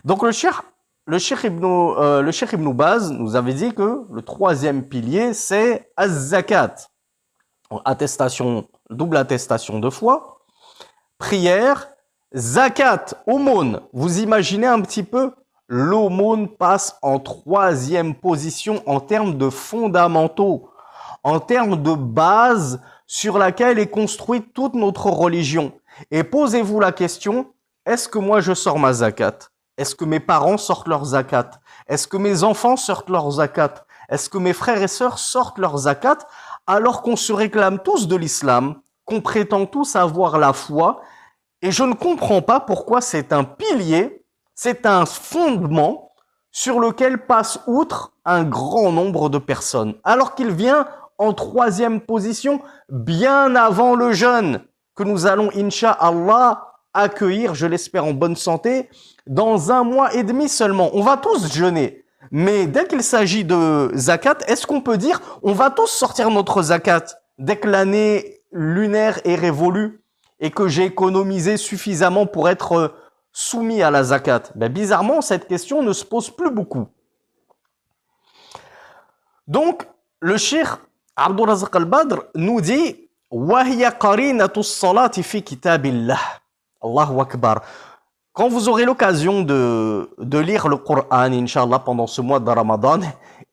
Donc le Cheikh Ibn Baz nous avait dit que le troisième pilier, c'est az-zakat. Attestation, double attestation de foi, prière, zakat, aumône. Vous imaginez un petit peu, l'aumône passe en troisième position en termes de fondamentaux, en termes de base sur laquelle est construite toute notre religion. Et posez-vous la question, est-ce que moi je sors ma zakat? Est-ce que mes parents sortent leur zakat? Est-ce que mes enfants sortent leur zakat? Est-ce que mes frères et sœurs sortent leur zakat? Alors qu'on se réclame tous de l'islam, qu'on prétend tous avoir la foi, et je ne comprends pas pourquoi c'est un pilier, c'est un fondement sur lequel passe outre un grand nombre de personnes, alors qu'il vient en troisième position, bien avant le jeûne, que nous allons, incha'Allah, accueillir, je l'espère en bonne santé, dans 1 mois et demi seulement. On va tous jeûner. Mais dès qu'il s'agit de zakat, est-ce qu'on peut dire on va tous sortir notre zakat dès que l'année lunaire est révolue et que j'ai économisé suffisamment pour être soumis à la zakat? Ben, bizarrement, cette question ne se pose plus beaucoup. Donc, le cheikh Abdul Razak al-Badr nous dit وَهِيَ قَرِينَةُ الصَّلَاةِ فِي كِتَابِ اللَّهِ. Allahu Akbar. Quand vous aurez l'occasion de lire le Coran, Inch'Allah, pendant ce mois de Ramadan,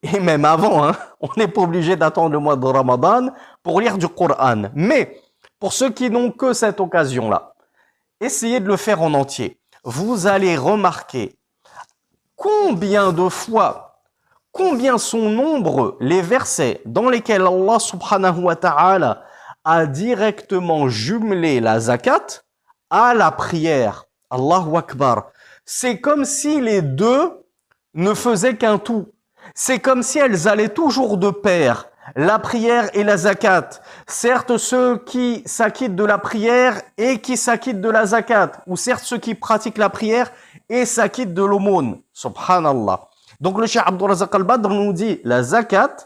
et même avant, hein, on n'est pas obligé d'attendre le mois de Ramadan pour lire du Coran. Mais, pour ceux qui n'ont que cette occasion-là, essayez de le faire en entier. Vous allez remarquer combien de fois, combien sont nombreux les versets dans lesquels Allah subhanahu wa ta'ala a directement jumelé la zakat à la prière. Allahu Akbar. C'est comme si les deux ne faisaient qu'un tout. C'est comme si elles allaient toujours de pair, la prière et la zakat. Certes, ceux qui s'acquittent de la prière et qui s'acquittent de la zakat, ou certes ceux qui pratiquent la prière et s'acquittent de l'aumône. Subhanallah. Donc le cheikh Abdul Razak al-Badr nous dit, la zakat,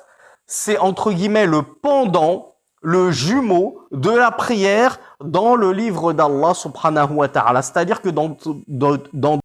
c'est entre guillemets le pendant, le jumeau de la prière dans le livre d'Allah subhanahu wa ta'ala. C'est-à-dire que dans